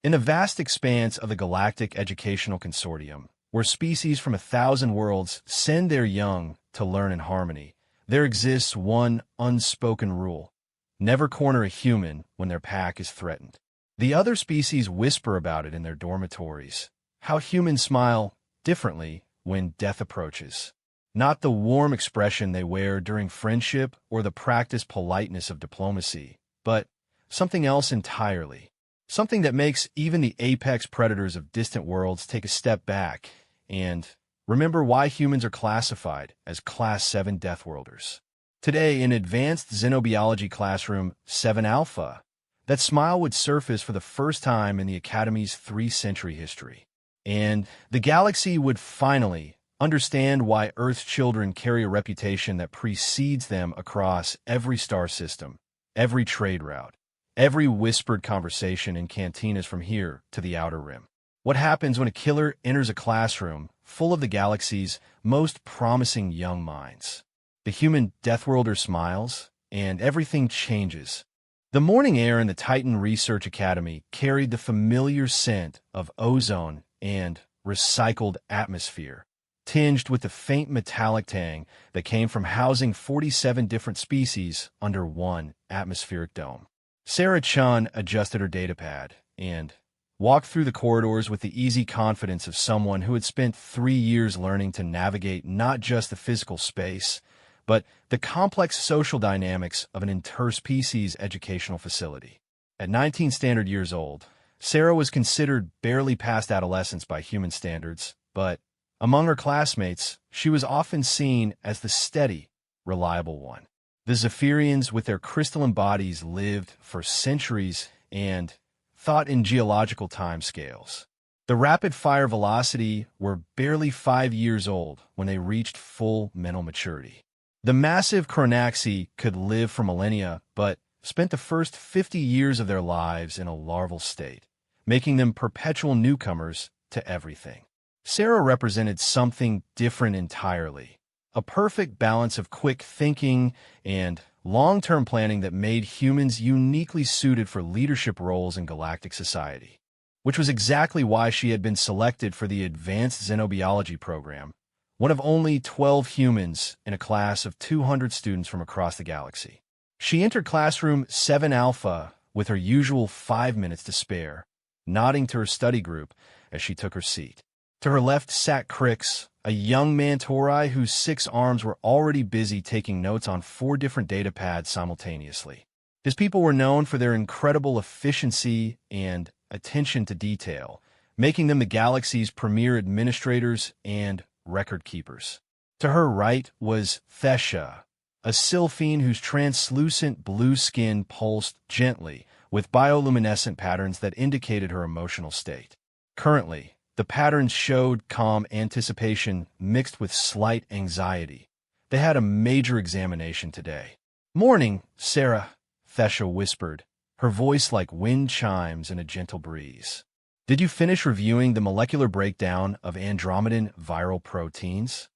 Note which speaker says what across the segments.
Speaker 1: In the vast expanse of the Galactic Educational Consortium, where species from 1,000 worlds send their young to learn in harmony, there exists one unspoken rule: never corner a human when their pack is threatened. The other species whisper about it in their dormitories, how humans smile differently when death approaches. Not the warm expression they wear during friendship or the practiced politeness of diplomacy, but something else entirely. Something that makes even the apex predators of distant worlds take a step back and remember why humans are classified as Class 7 Deathworlders. Today, in Advanced Xenobiology Classroom 7 Alpha, that smile would surface for the first time in the Academy's 3-century history. And the galaxy would finally understand why Earth's children carry a reputation that precedes them across every star system, every trade route, every whispered conversation in cantinas from here to the Outer Rim. What happens when a killer enters a classroom full of the galaxy's most promising young minds? The human Deathworlder smiles, and everything changes. The morning air in the Titan Research Academy carried the familiar scent of ozone and recycled atmosphere, tinged with the faint metallic tang that came from housing 47 different species under one atmospheric dome. Sarah Chun adjusted her datapad and walked through the corridors with the easy confidence of someone who had spent 3 years learning to navigate not just the physical space, but the complex social dynamics of an interspecies educational facility. At 19 standard years old, Sarah was considered barely past adolescence by human standards, but among her classmates, she was often seen as the steady, reliable one. The Zephyrians, with their crystalline bodies, lived for centuries and thought in geological timescales. The rapid-fire velocity were barely 5 years old when they reached full mental maturity. The massive Chronaxi could live for millennia, but spent the first 50 years of their lives in a larval state, making them perpetual newcomers to everything. Sarah represented something different entirely. A perfect balance of quick thinking and long-term planning that made humans uniquely suited for leadership roles in galactic society, which was exactly why she had been selected for the Advanced Xenobiology program, one of only 12 humans in a class of 200 students from across the galaxy. She entered classroom 7 Alpha with her usual 5 minutes to spare, nodding to her study group as she took her seat. To her left sat Crix, a young Mantori whose 6 arms were already busy taking notes on 4 different data pads simultaneously. His people were known for their incredible efficiency and attention to detail, making them the galaxy's premier administrators and record keepers. To her right was Thesha, a sylphine whose translucent blue skin pulsed gently with bioluminescent patterns that indicated her emotional state. Currently, the patterns showed calm anticipation mixed with slight anxiety. They had a major examination today. "Morning, Sarah," Thesha whispered, her voice like wind chimes in a gentle breeze. "Did you finish reviewing the molecular breakdown of Andromedan viral proteins?"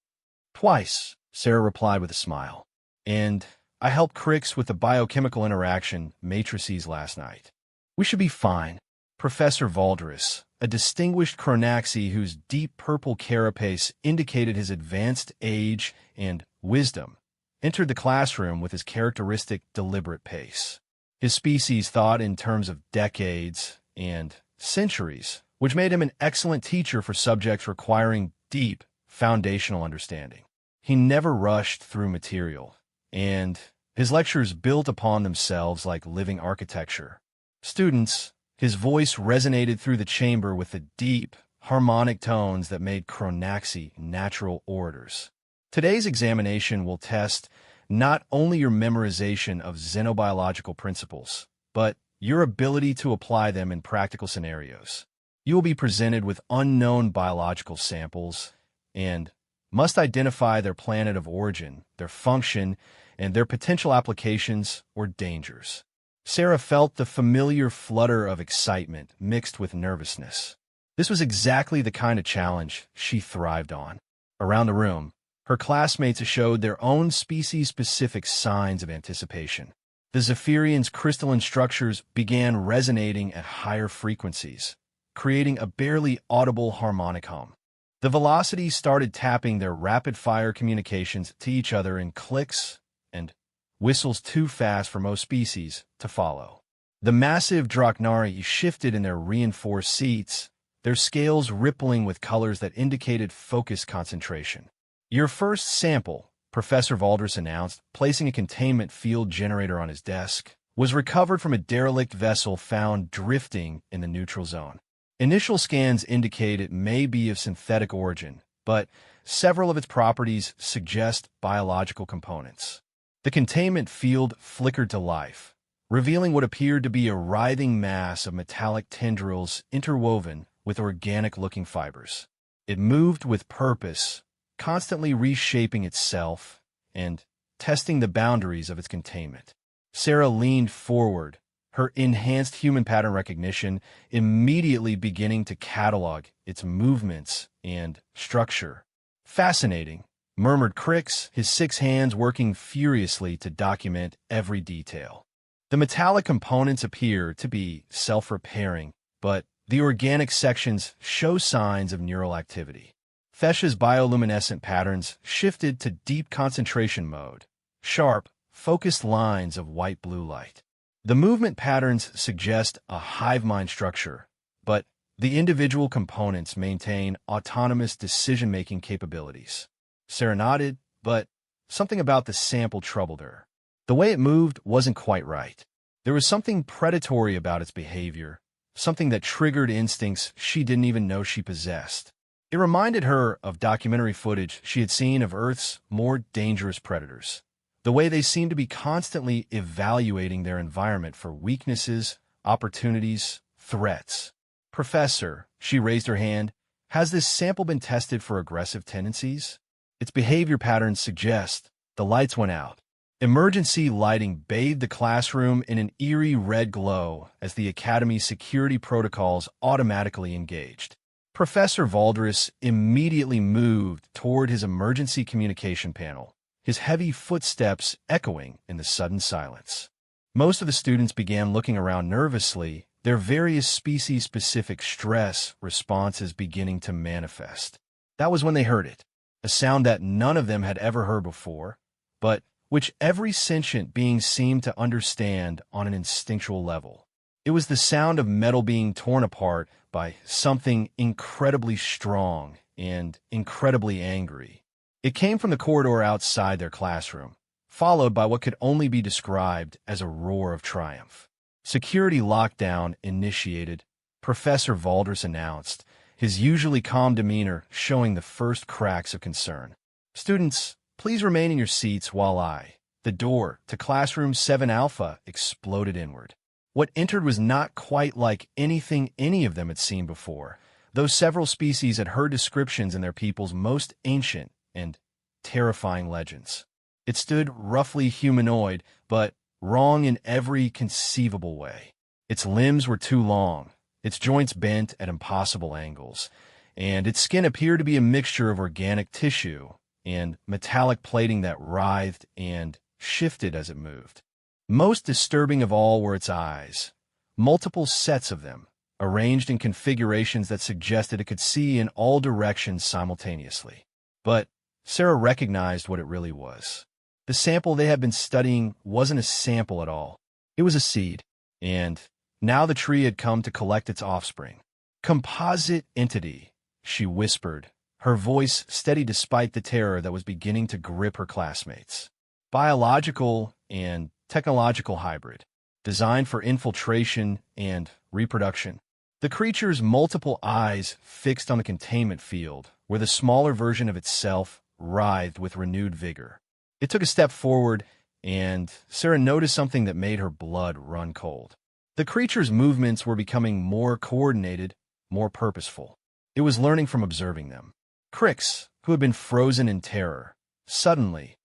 Speaker 1: "Twice," Sarah replied with a smile. "And I helped Crix with the biochemical interaction matrices last night. We should be fine." Professor Valdris, a distinguished Chronaxi whose deep purple carapace indicated his advanced age and wisdom, entered the classroom with his characteristic deliberate pace. His species thought in terms of decades and centuries, which made him an excellent teacher for subjects requiring deep, foundational understanding. He never rushed through material, and his lectures built upon themselves like living architecture. Students, his voice resonated through the chamber with the deep, harmonic tones that made Chronaxi natural orators. Today's examination will test not only your memorization of xenobiological principles, but your ability to apply them in practical scenarios. You will be presented with unknown biological samples and must identify their planet of origin, their function, and their potential applications or dangers. Sarah felt the familiar flutter of excitement mixed with nervousness. This was exactly the kind of challenge she thrived on. Around the room, her classmates showed their own species-specific signs of anticipation. The Zephyrian's crystalline structures began resonating at higher frequencies, creating a barely audible harmonic hum. The velocities started tapping their rapid-fire communications to each other in clicks and whistles too fast for most species to follow. The massive Draknari shifted in their reinforced seats, their scales rippling with colors that indicated focused concentration. "Your first sample," Professor Valdris announced, placing a containment field generator on his desk, "was recovered from a derelict vessel found drifting in the neutral zone. Initial scans indicate it may be of synthetic origin, but several of its properties suggest biological components." The containment field flickered to life, revealing what appeared to be a writhing mass of metallic tendrils interwoven with organic-looking fibers. It moved with purpose, constantly reshaping itself and testing the boundaries of its containment. Sarah leaned forward, her enhanced human pattern recognition immediately beginning to catalog its movements and structure. "Fascinating," murmured Crix, his 6 hands working furiously to document every detail. The metallic components appear to be self-repairing, but the organic sections show signs of neural activity. Fesha's bioluminescent patterns shifted to deep concentration mode, sharp, focused lines of white-blue light. The movement patterns suggest a hive mind structure, but the individual components maintain autonomous decision-making capabilities. Sarah nodded, but something about the sample troubled her. The way it moved wasn't quite right. There was something predatory about its behavior, something that triggered instincts she didn't even know she possessed. It reminded her of documentary footage she had seen of Earth's more dangerous predators. The way they seemed to be constantly evaluating their environment for weaknesses, opportunities, threats. "Professor," she raised her hand, "has this sample been tested for aggressive tendencies?" Its behavior patterns suggest. The lights went out. Emergency lighting bathed the classroom in an eerie red glow as the Academy's security protocols automatically engaged. Professor Valdris immediately moved toward his emergency communication panel, his heavy footsteps echoing in the sudden silence. Most of the students began looking around nervously, their various species-specific stress responses beginning to manifest. That was when they heard it, a sound that none of them had ever heard before, but which every sentient being seemed to understand on an instinctual level. It was the sound of metal being torn apart by something incredibly strong and incredibly angry. It came from the corridor outside their classroom, followed by what could only be described as a roar of triumph. "Security lockdown initiated," Professor Valdris announced, his usually calm demeanor showing the first cracks of concern. "Students, please remain in your seats while The door to classroom 7 Alpha exploded inward. What entered was not quite like anything any of them had seen before, though several species had heard descriptions in their people's most ancient and terrifying legends. It stood roughly humanoid, but wrong in every conceivable way. Its limbs were too long, its joints bent at impossible angles, and its skin appeared to be a mixture of organic tissue and metallic plating that writhed and shifted as it moved. Most disturbing of all were its eyes, multiple sets of them, arranged in configurations that suggested it could see in all directions simultaneously. But Sarah recognized what it really was. The sample they had been studying wasn't a sample at all. It was a seed, and now the tree had come to collect its offspring. "Composite entity," she whispered, her voice steady despite the terror that was beginning to grip her classmates. "Biological and technological hybrid, designed for infiltration and reproduction." The creature's multiple eyes fixed on the containment field, where the smaller version of itself writhed with renewed vigor. It took a step forward, and Sarah noticed something that made her blood run cold. The creature's movements were becoming more coordinated, more purposeful. It was learning from observing them. Crix, who had been frozen in terror, suddenly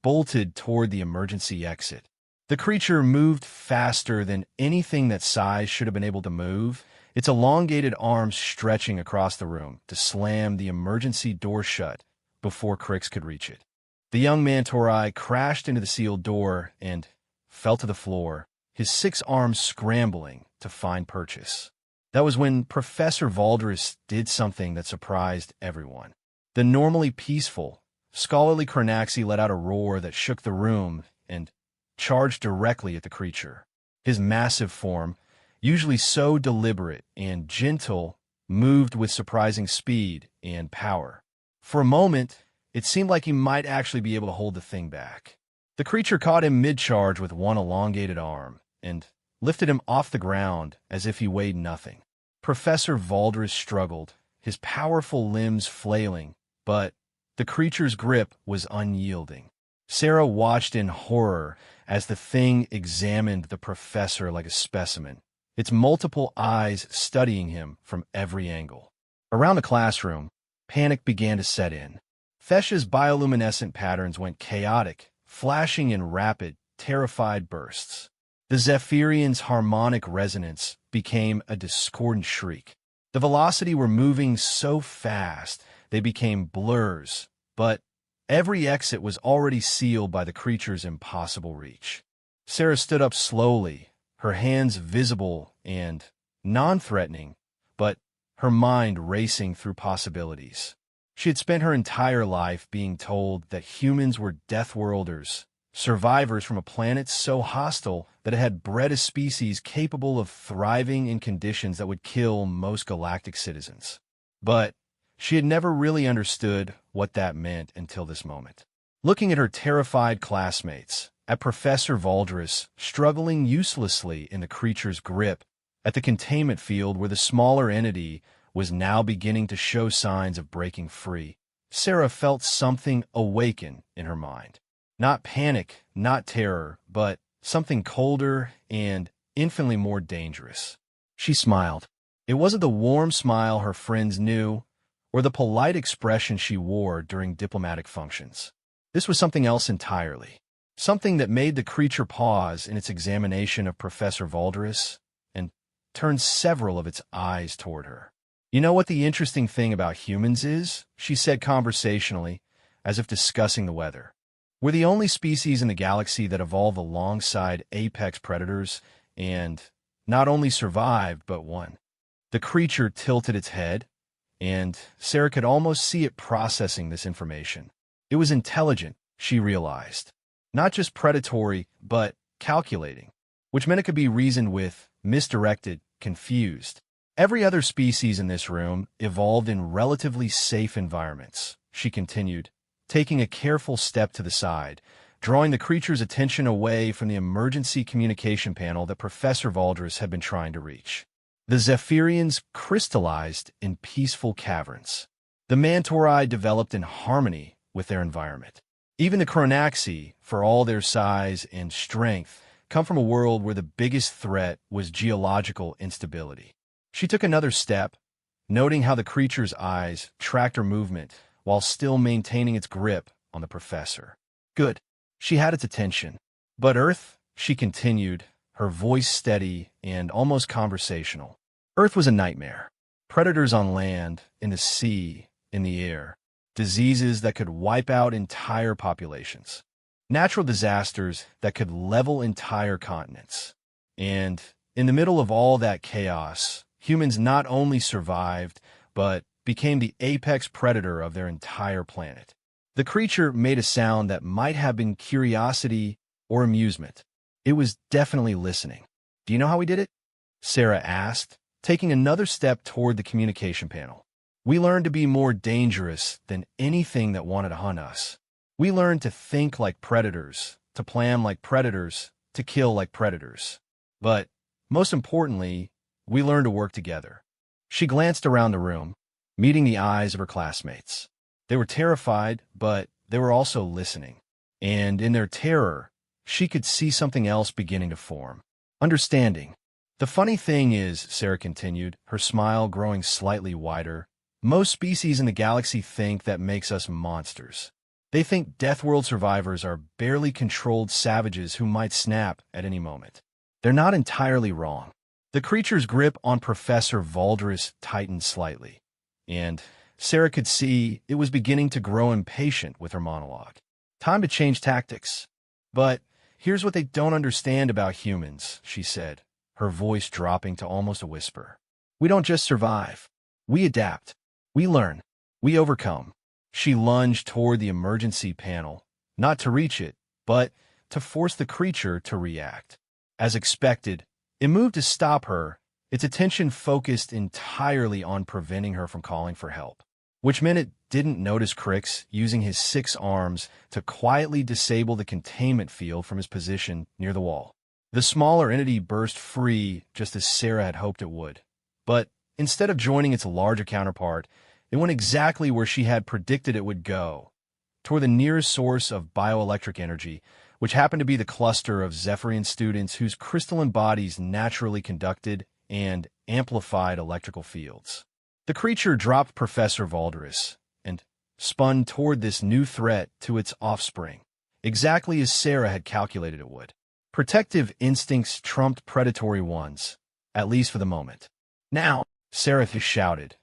Speaker 1: bolted toward the emergency exit. The creature moved faster than anything that size should have been able to move, its elongated arms stretching across the room to slam the emergency door shut before Crix could reach it. The young Mantori crashed into the sealed door and fell to the floor, his 6 arms scrambling to find purchase. That was when Professor Valdris did something that surprised everyone. The normally peaceful, scholarly Kronaxi let out a roar that shook the room and charged directly at the creature. His massive form, usually so deliberate and gentle, moved with surprising speed and power. For a moment, it seemed like he might actually be able to hold the thing back. The creature caught him mid-charge with one elongated arm and lifted him off the ground as if he weighed nothing. Professor Valdris struggled, his powerful limbs flailing, but the creature's grip was unyielding. Sarah watched in horror as the thing examined the professor like a specimen, its multiple eyes studying him from every angle. Around the classroom, panic began to set in. Fesha's bioluminescent patterns went chaotic, flashing in rapid, terrified bursts. The Zephyrian's harmonic resonance became a discordant shriek. The velocity were moving so fast they became blurs, but every exit was already sealed by the creature's impossible reach. Sarah stood up slowly, her hands visible and non-threatening, but her mind racing through possibilities. She had spent her entire life being told that humans were Deathworlders, survivors from a planet so hostile that it had bred a species capable of thriving in conditions that would kill most galactic citizens. But she had never really understood what that meant until this moment. Looking at her terrified classmates, at Professor Valdris struggling uselessly in the creature's grip, at the containment field where the smaller entity was now beginning to show signs of breaking free, Sarah felt something awaken in her mind. Not panic, not terror, but something colder and infinitely more dangerous. She smiled. It wasn't the warm smile her friends knew, or the polite expression she wore during diplomatic functions. This was something else entirely. Something that made the creature pause in its examination of Professor Valdris and turned several of its eyes toward her. "You know what the interesting thing about humans is?" she said conversationally, as if discussing the weather. "We're the only species in the galaxy that evolved alongside apex predators and not only survived, but won." The creature tilted its head, and Sarah could almost see it processing this information. It was intelligent, she realized. Not just predatory, but calculating, which meant it could be reasoned with, misdirected, confused. Every other species in this room evolved in relatively safe environments, she continued, taking a careful step to the side, drawing the creature's attention away from the emergency communication panel that Professor Valdris had been trying to reach. The Zephyrians crystallized in peaceful caverns. The Mantori developed in harmony with their environment. Even the Kronaxi, for all their size and strength, come from a world where the biggest threat was geological instability. She took another step, noting how the creature's eyes tracked her movement while still maintaining its grip on the professor. Good. She had its attention. But Earth, she continued, her voice steady and almost conversational. Earth was a nightmare. Predators on land, in the sea, in the air. Diseases that could wipe out entire populations. Natural disasters that could level entire continents. And in the middle of all that chaos, humans not only survived, but became the apex predator of their entire planet. The creature made a sound that might have been curiosity or amusement. It was definitely listening. "Do you know how we did it?" Sarah asked, taking another step toward the communication panel. "We learned to be more dangerous than anything that wanted to hunt us. We learned to think like predators, to plan like predators, to kill like predators. But, most importantly, we learned to work together." She glanced around the room, meeting the eyes of her classmates. They were terrified, but they were also listening. And in their terror, she could see something else beginning to form. Understanding. "The funny thing is," Sarah continued, her smile growing slightly wider, "most species in the galaxy think that makes us monsters. They think Deathworld survivors are barely controlled savages who might snap at any moment. They're not entirely wrong." The creature's grip on Professor Valdris tightened slightly, and Sarah could see it was beginning to grow impatient with her monologue. Time to change tactics. But Here's what they don't understand about humans, she said, her voice dropping to almost a whisper. We don't just survive. We adapt. We learn. We overcome. She lunged toward the emergency panel, not to reach it, but to force the creature to react. As expected, it moved to stop her, its attention focused entirely on preventing her from calling for help, which meant it didn't notice Crix using his 6 arms to quietly disable the containment field from his position near the wall. The smaller entity burst free just as Sarah had hoped it would. But instead of joining its larger counterpart, it went exactly where she had predicted it would go, toward the nearest source of bioelectric energy, which happened to be the cluster of Zephyrian students whose crystalline bodies naturally conducted and amplified electrical fields. The creature dropped Professor Valderis and spun toward this new threat to its offspring, exactly as Sarah had calculated it would. Protective instincts trumped predatory ones, at least for the moment. Now, Sarah shouted,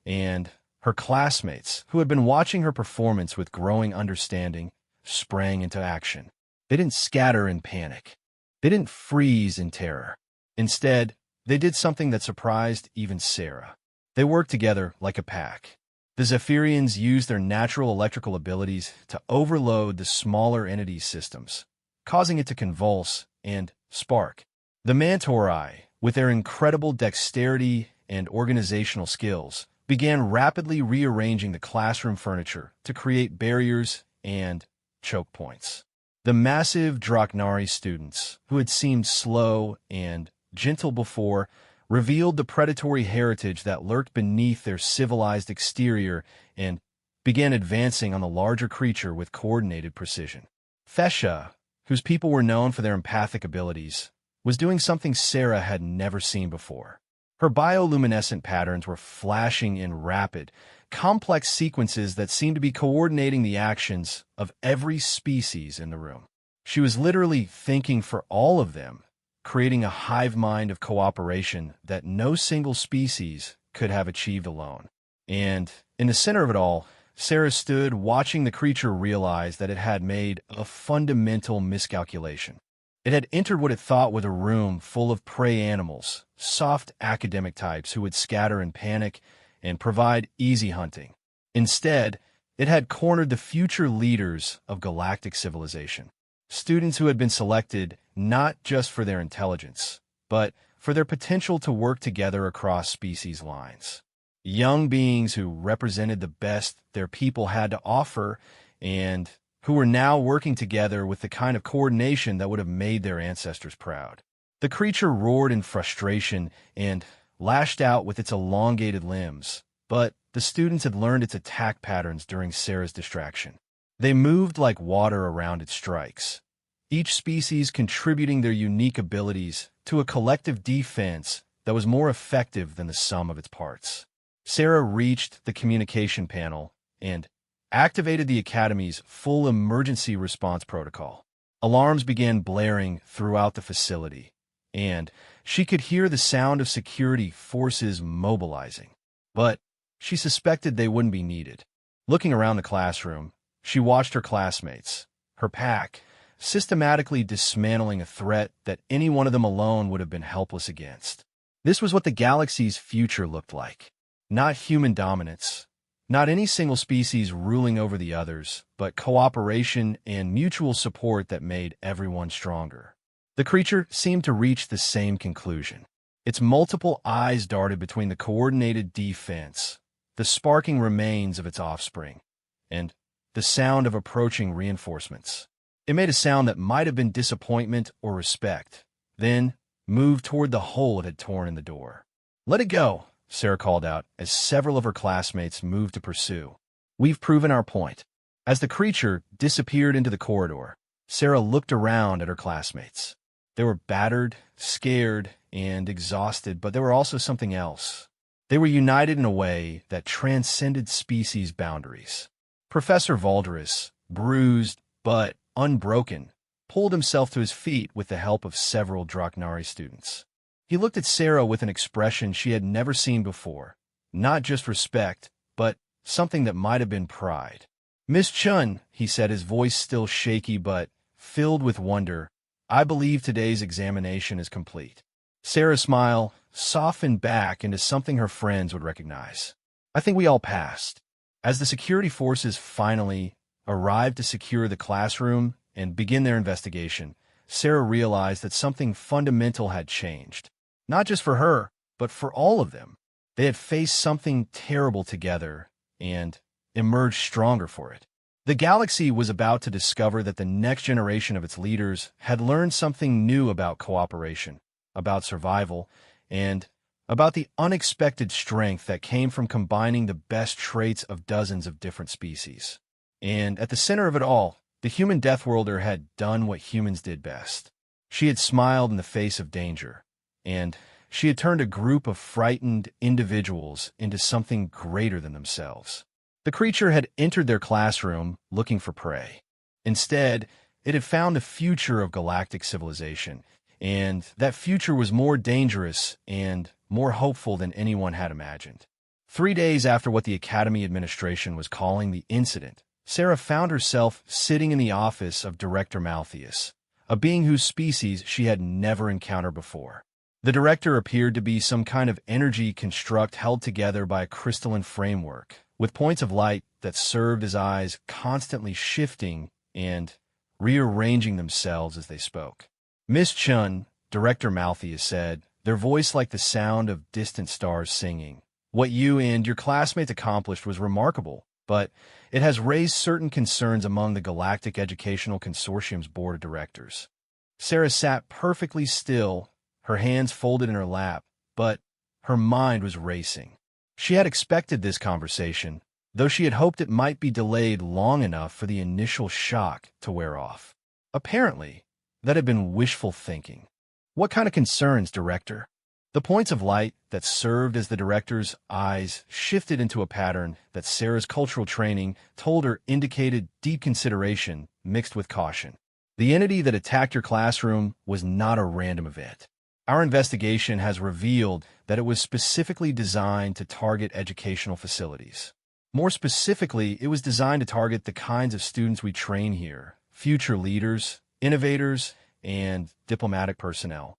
Speaker 1: and her classmates, who had been watching her performance with growing understanding, sprang into action. They didn't scatter in panic. They didn't freeze in terror. Instead, they did something that surprised even Sarah. They worked together like a pack. The Zephyrians used their natural electrical abilities to overload the smaller entity's systems, causing it to convulse and spark. The Mantori, with their incredible dexterity and organizational skills, began rapidly rearranging the classroom furniture to create barriers and choke points. The massive Draknari students, who had seemed slow and gentle before, revealed the predatory heritage that lurked beneath their civilized exterior and began advancing on the larger creature with coordinated precision. Fesha, whose people were known for their empathic abilities, was doing something Sarah had never seen before. Her bioluminescent patterns were flashing in rapid, complex sequences that seemed to be coordinating the actions of every species in the room. She was literally thinking for all of them, creating a hive mind of cooperation that no single species could have achieved alone. And in the center of it all, Sarah stood watching the creature realize that it had made a fundamental miscalculation. It had entered what it thought was a room full of prey animals, soft academic types who would scatter in panic and provide easy hunting. Instead, it had cornered the future leaders of galactic civilization, students who had been selected not just for their intelligence, but for their potential to work together across species lines. Young beings who represented the best their people had to offer and who were now working together with the kind of coordination that would have made their ancestors proud. The creature roared in frustration and lashed out with its elongated limbs, but the students had learned its attack patterns during Sarah's distraction. They moved like water around its strikes, each species contributing their unique abilities to a collective defense that was more effective than the sum of its parts. Sarah reached the communication panel and activated the Academy's full emergency response protocol. Alarms began blaring throughout the facility, and she could hear the sound of security forces mobilizing. But she suspected they wouldn't be needed. Looking around the classroom, she watched her classmates, her pack, systematically dismantling a threat that any one of them alone would have been helpless against. This was what the galaxy's future looked like. Not human dominance, not any single species ruling over the others, but cooperation and mutual support that made everyone stronger. The creature seemed to reach the same conclusion. Its multiple eyes darted between the coordinated defense, the sparking remains of its offspring, and the sound of approaching reinforcements. It made a sound that might have been disappointment or respect, then moved toward the hole it had torn in the door. "Let it go," Sarah called out as several of her classmates moved to pursue. "We've proven our point." As the creature disappeared into the corridor, Sarah looked around at her classmates. They were battered, scared, and exhausted, but there were also something else. They were united in a way that transcended species boundaries. Professor Valderis, bruised but unbroken, pulled himself to his feet with the help of several Draknari students. He looked at Sarah with an expression she had never seen before, not just respect, but something that might have been pride. "Miss Chun," he said, his voice still shaky but filled with wonder, I believe today's examination is complete. Sarah's smile softened back into something her friends would recognize. I think we all passed. As the security forces finally arrived to secure the classroom and begin their investigation, Sarah realized that something fundamental had changed. Not just for her, but for all of them. They had faced something terrible together and emerged stronger for it. The galaxy was about to discover that the next generation of its leaders had learned something new about cooperation, about survival, and about the unexpected strength that came from combining the best traits of dozens of different species. And at the center of it all, the human Deathworlder had done what humans did best. She had smiled in the face of danger, and she had turned a group of frightened individuals into something greater than themselves. The creature had entered their classroom looking for prey. Instead, it had found a future of galactic civilization, and that future was more dangerous and more hopeful than anyone had imagined. 3 days after what the Academy administration was calling the incident, Sarah found herself sitting in the office of Director Malthus, a being whose species she had never encountered before. The director appeared to be some kind of energy construct held together by a crystalline framework, with points of light that served as eyes constantly shifting and rearranging themselves as they spoke. Miss Chun, Director Malthus said, their voice like the sound of distant stars singing. What you and your classmates accomplished was remarkable, but it has raised certain concerns among the Galactic Educational Consortium's board of directors. Sarah sat perfectly still, her hands folded in her lap, but her mind was racing. She had expected this conversation, though she had hoped it might be delayed long enough for the initial shock to wear off. Apparently, that had been wishful thinking. What kind of concerns, Director? The points of light that served as the director's eyes shifted into a pattern that Sarah's cultural training told her indicated deep consideration mixed with caution. The entity that attacked your classroom was not a random event. Our investigation has revealed that it was specifically designed to target educational facilities. More specifically, it was designed to target the kinds of students we train here, future leaders, innovators, and diplomatic personnel.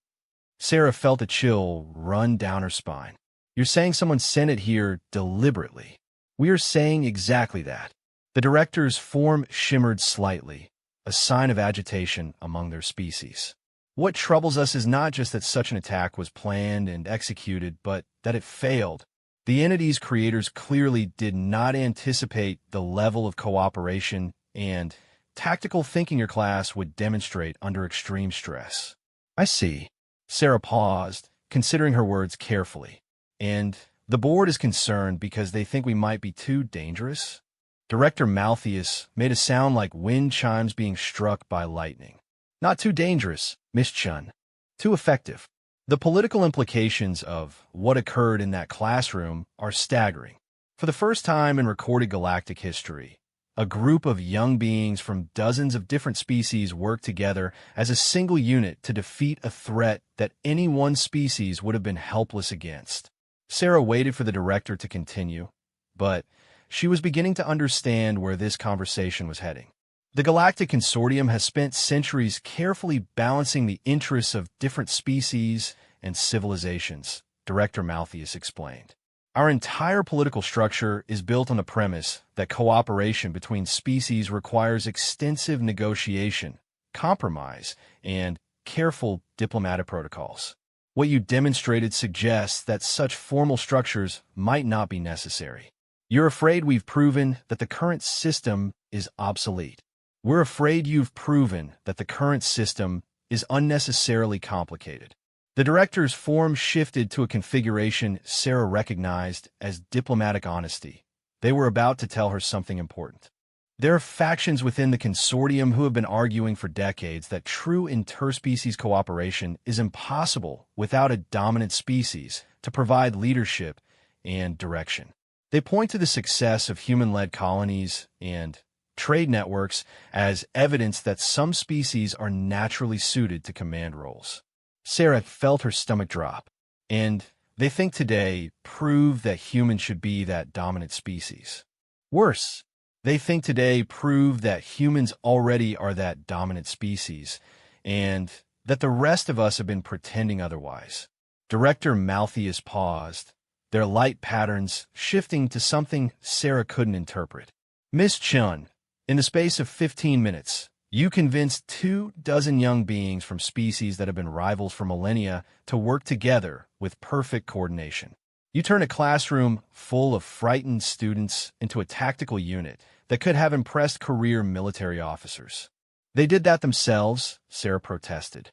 Speaker 1: Sarah felt a chill run down her spine. You're saying someone sent it here deliberately. We are saying exactly that. The director's form shimmered slightly, a sign of agitation among their species. What troubles us is not just that such an attack was planned and executed, but that it failed. The entity's creators clearly did not anticipate the level of cooperation and tactical thinking your class would demonstrate under extreme stress. I see. Sarah paused, considering her words carefully. And the board is concerned because they think we might be too dangerous? Director Malthus made a sound like wind chimes being struck by lightning. Not too dangerous, Miss Chun. Too effective. The political implications of what occurred in that classroom are staggering. For the first time in recorded galactic history, a group of young beings from dozens of different species worked together as a single unit to defeat a threat that any one species would have been helpless against. Sarah waited for the director to continue, but she was beginning to understand where this conversation was heading. The Galactic Consortium has spent centuries carefully balancing the interests of different species and civilizations, Director Malthus explained. Our entire political structure is built on the premise that cooperation between species requires extensive negotiation, compromise, and careful diplomatic protocols. What you demonstrated suggests that such formal structures might not be necessary. You're afraid we've proven that the current system is obsolete. We're afraid you've proven that the current system is unnecessarily complicated. The director's form shifted to a configuration Sarah recognized as diplomatic honesty. They were about to tell her something important. There are factions within the consortium who have been arguing for decades that true interspecies cooperation is impossible without a dominant species to provide leadership and direction. They point to the success of human-led colonies and trade networks as evidence that some species are naturally suited to command roles. Sarah felt her stomach drop, and they think today prove that humans should be that dominant species. Worse, they think today prove that humans already are that dominant species, and that the rest of us have been pretending otherwise. Director Malthus paused, their light patterns shifting to something Sarah couldn't interpret. Miss Chun, in the space of 15 minutes, you convinced 24 young beings from species that have been rivals for millennia to work together with perfect coordination. You turned a classroom full of frightened students into a tactical unit that could have impressed career military officers. They did that themselves, Sarah protested.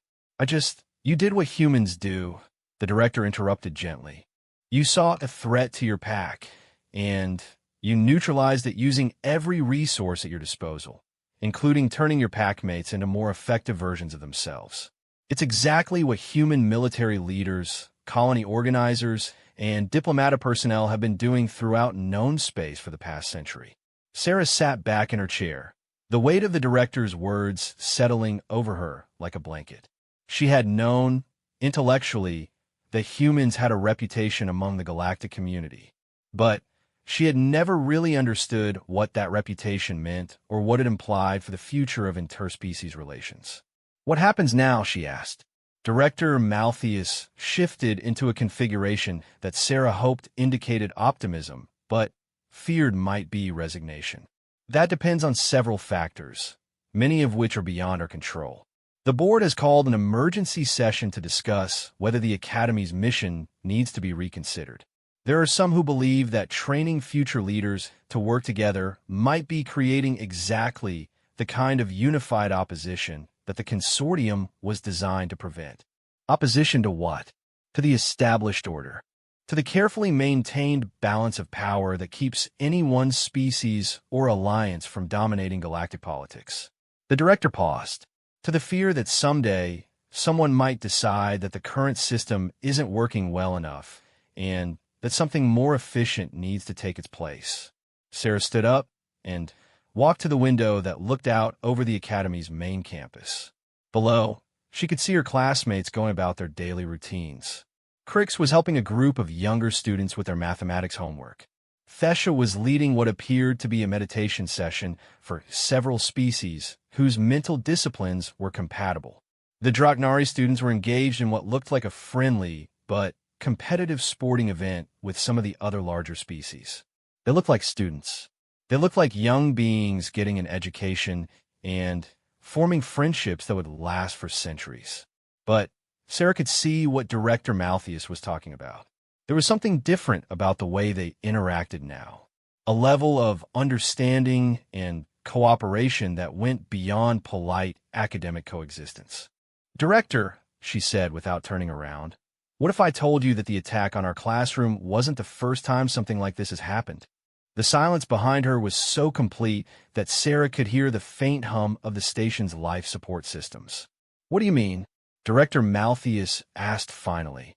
Speaker 1: You did what humans do, the director interrupted gently. You saw a threat to your pack, and you neutralized it using every resource at your disposal, including turning your packmates into more effective versions of themselves. It's exactly what human military leaders, colony organizers, and diplomatic personnel have been doing throughout known space for the past century. Sarah sat back in her chair, the weight of the director's words settling over her like a blanket. She had known, intellectually, that humans had a reputation among the galactic community, but she had never really understood what that reputation meant or what it implied for the future of interspecies relations. What happens now, she asked. Director Malthus shifted into a configuration that Sarah hoped indicated optimism, but feared might be resignation. That depends on several factors, many of which are beyond our control. The board has called an emergency session to discuss whether the Academy's mission needs to be reconsidered. There are some who believe that training future leaders to work together might be creating exactly the kind of unified opposition that the consortium was designed to prevent. Opposition to what? To the established order. To the carefully maintained balance of power that keeps any one species or alliance from dominating galactic politics. The director paused. To the fear that someday someone might decide that the current system isn't working well enough and that something more efficient needs to take its place. Sarah stood up and walked to the window that looked out over the Academy's main campus. Below, she could see her classmates going about their daily routines. Crix was helping a group of younger students with their mathematics homework. Thesha was leading what appeared to be a meditation session for several species whose mental disciplines were compatible. The Draknari students were engaged in what looked like a friendly but competitive sporting event with some of the other larger species. They looked like students. They looked like young beings getting an education and forming friendships that would last for centuries. But Sarah could see what Director Malthus was talking about. There was something different about the way they interacted now. A level of understanding and cooperation that went beyond polite academic coexistence. Director, she said without turning around, what if I told you that the attack on our classroom wasn't the first time something like this has happened? The silence behind her was so complete that Sarah could hear the faint hum of the station's life support systems. What do you mean? Director Malthus asked finally.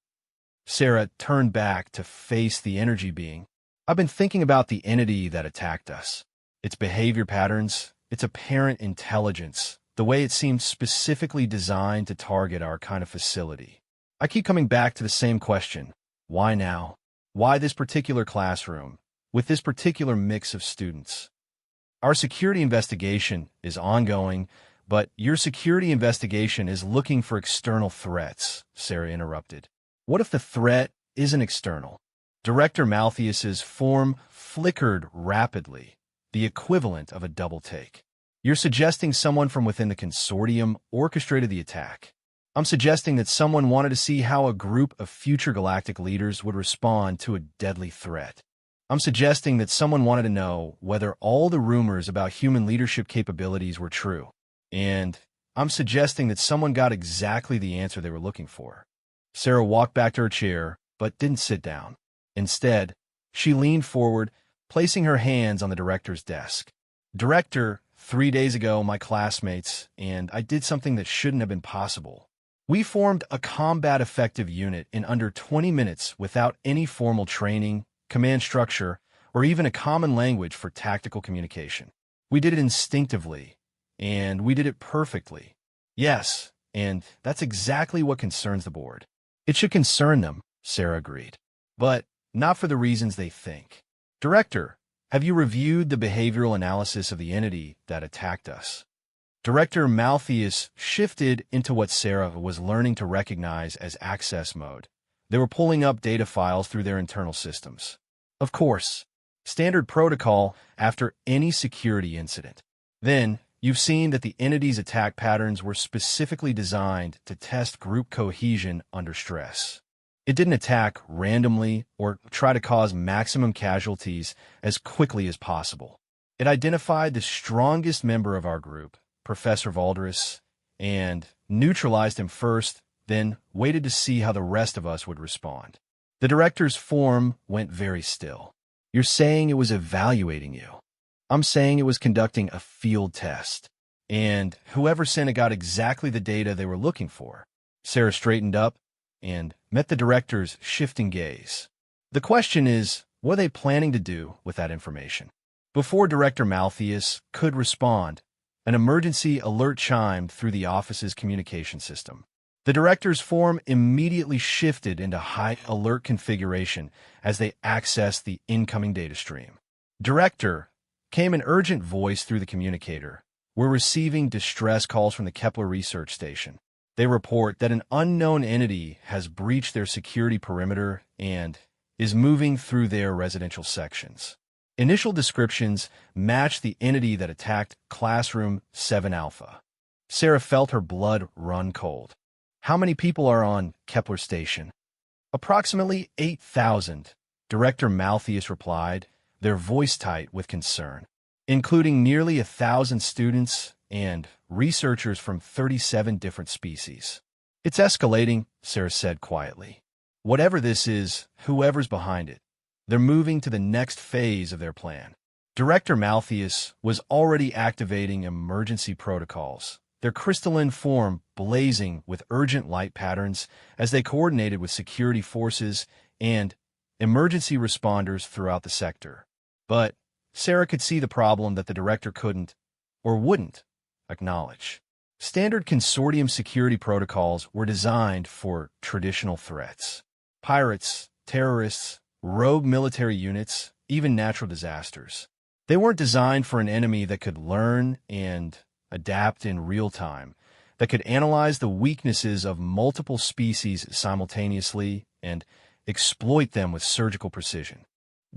Speaker 1: Sarah turned back to face the energy being. I've been thinking about the entity that attacked us. Its behavior patterns, its apparent intelligence, the way it seemed specifically designed to target our kind of facility. I keep coming back to the same question. Why now? Why this particular classroom, with this particular mix of students? Our security investigation is ongoing, but your security investigation is looking for external threats, Sarah interrupted. What if the threat isn't external? Director Malthus's form flickered rapidly, the equivalent of a double take. You're suggesting someone from within the consortium orchestrated the attack. I'm suggesting that someone wanted to see how a group of future galactic leaders would respond to a deadly threat. I'm suggesting that someone wanted to know whether all the rumors about human leadership capabilities were true. And I'm suggesting that someone got exactly the answer they were looking for. Sarah walked back to her chair, but didn't sit down. Instead, she leaned forward, placing her hands on the director's desk. Director, 3 days ago, my classmates, and I did something that shouldn't have been possible. We formed a combat-effective unit in under 20 minutes without any formal training, command structure, or even a common language for tactical communication. We did it instinctively, and we did it perfectly. Yes, and that's exactly what concerns the board. It should concern them, Sarah agreed, but not for the reasons they think. Director, have you reviewed the behavioral analysis of the entity that attacked us? Director Malthus shifted into what Sarah was learning to recognize as access mode. They were pulling up data files through their internal systems. Of course, standard protocol after any security incident. Then, you've seen that the entity's attack patterns were specifically designed to test group cohesion under stress. It didn't attack randomly or try to cause maximum casualties as quickly as possible. It identified the strongest member of our group, Professor Valderus, and neutralized him first, then waited to see how the rest of us would respond. The director's form went very still. You're saying it was evaluating you. I'm saying it was conducting a field test. And whoever sent it got exactly the data they were looking for. Sarah straightened up and met the director's shifting gaze. The question is, what are they planning to do with that information? Before Director Malthus could respond, an emergency alert chimed through the office's communication system. The director's form immediately shifted into high alert configuration as they accessed the incoming data stream. Director, came an urgent voice through the communicator. We're receiving distress calls from the Kepler research station. They report that an unknown entity has breached their security perimeter and is moving through their residential sections. Initial descriptions match the entity that attacked Classroom 7 Alpha. Sarah felt her blood run cold. How many people are on Kepler Station? Approximately 8,000, Director Malthus replied, their voice tight with concern, including nearly 1,000 students and researchers from 37 different species. It's escalating, Sarah said quietly. Whatever this is, whoever's behind it, they're moving to the next phase of their plan. Director Malthus was already activating emergency protocols, their crystalline form blazing with urgent light patterns as they coordinated with security forces and emergency responders throughout the sector. But Sarah could see the problem that the director couldn't, or wouldn't, acknowledge. Standard consortium security protocols were designed for traditional threats. Pirates, terrorists, rogue military units, even natural disasters. They weren't designed for an enemy that could learn and adapt in real time, that could analyze the weaknesses of multiple species simultaneously and exploit them with surgical precision.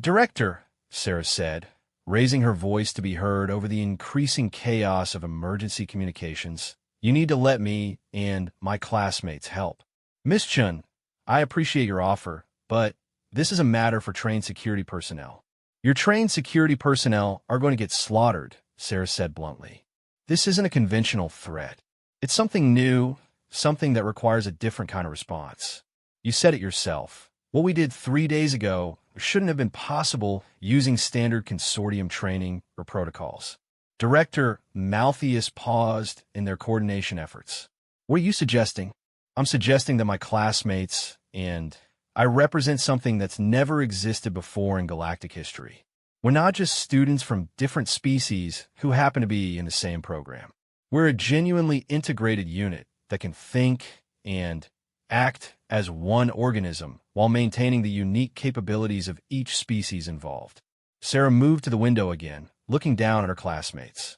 Speaker 1: Director, Sarah said, raising her voice to be heard over the increasing chaos of emergency communications, you need to let me and my classmates help. Miss Chun, I appreciate your offer, but this is a matter for trained security personnel. Your trained security personnel are going to get slaughtered, Sarah said bluntly. This isn't a conventional threat. It's something new, something that requires a different kind of response. You said it yourself. What we did 3 days ago shouldn't have been possible using standard consortium training or protocols. Director Malthus paused in their coordination efforts. What are you suggesting? I'm suggesting that my classmates and I represent something that's never existed before in galactic history. We're not just students from different species who happen to be in the same program. We're a genuinely integrated unit that can think and act as one organism while maintaining the unique capabilities of each species involved. Sarah moved to the window again, looking down at her classmates.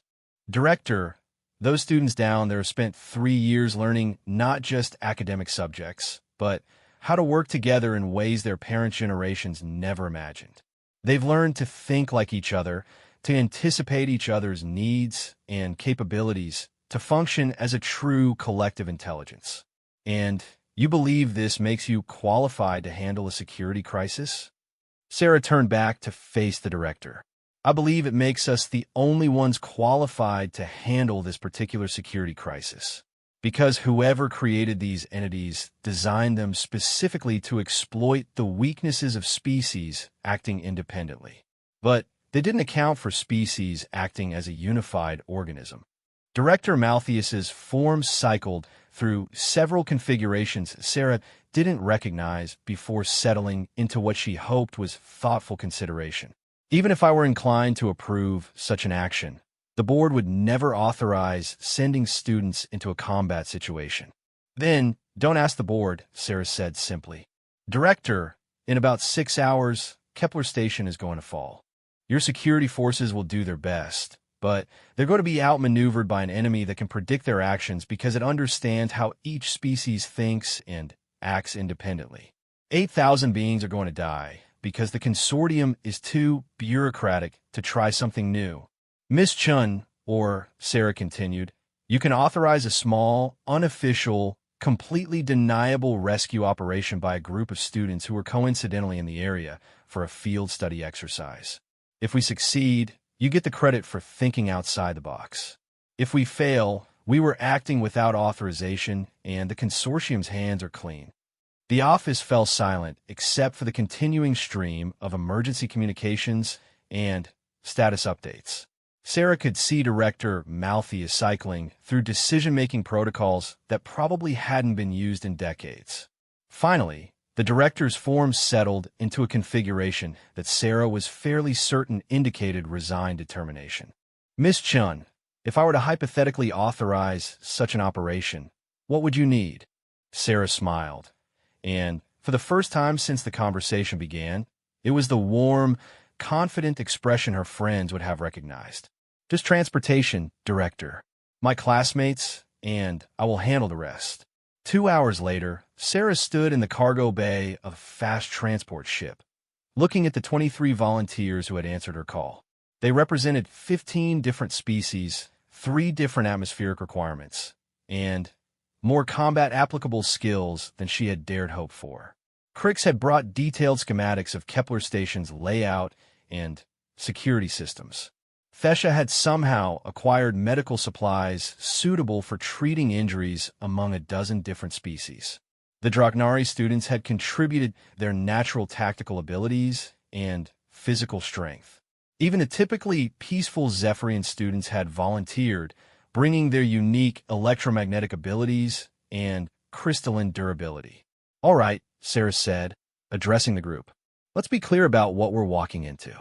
Speaker 1: Director, those students down there have spent 3 years learning not just academic subjects, but how to work together in ways their parent generations never imagined. They've learned to think like each other, to anticipate each other's needs and capabilities, to function as a true collective intelligence. And you believe this makes you qualified to handle a security crisis? Sarah turned back to face the director. I believe it makes us the only ones qualified to handle this particular security crisis. Because whoever created these entities designed them specifically to exploit the weaknesses of species acting independently. But they didn't account for species acting as a unified organism. Director Malthus's form cycled through several configurations Sarah didn't recognize before settling into what she hoped was thoughtful consideration. Even if I were inclined to approve such an action, the board would never authorize sending students into a combat situation. Then, don't ask the board, Sarah said simply. Director, in about 6 hours, Kepler Station is going to fall. Your security forces will do their best, but they're going to be outmaneuvered by an enemy that can predict their actions because it understands how each species thinks and acts independently. 8,000 beings are going to die because the consortium is too bureaucratic to try something new. Miss Chun, or Sarah continued, you can authorize a small, unofficial, completely deniable rescue operation by a group of students who were coincidentally in the area for a field study exercise. If we succeed, you get the credit for thinking outside the box. If we fail, we were acting without authorization, and the consortium's hands are clean. The office fell silent except for the continuing stream of emergency communications and status updates. Sarah could see Director Malthius cycling through decision-making protocols that probably hadn't been used in decades. Finally, the director's form settled into a configuration that Sarah was fairly certain indicated resigned determination. Miss Chun, if I were to hypothetically authorize such an operation, what would you need? Sarah smiled, and for the first time since the conversation began, it was the warm, confident expression her friends would have recognized. Just transportation, Director. My classmates, and I will handle the rest. 2 hours later, Sarah stood in the cargo bay of a fast transport ship, looking at the 23 volunteers who had answered her call. They represented 15 different species, 3 different atmospheric requirements, and more combat-applicable skills than she had dared hope for. Crix had brought detailed schematics of Kepler Station's layout and security systems. Fesha had somehow acquired medical supplies suitable for treating injuries among a dozen different species. The Draknari students had contributed their natural tactical abilities and physical strength. Even the typically peaceful Zephyrian students had volunteered, bringing their unique electromagnetic abilities and crystalline durability. All right, Sarah said, addressing the group. Let's be clear about what we're walking into.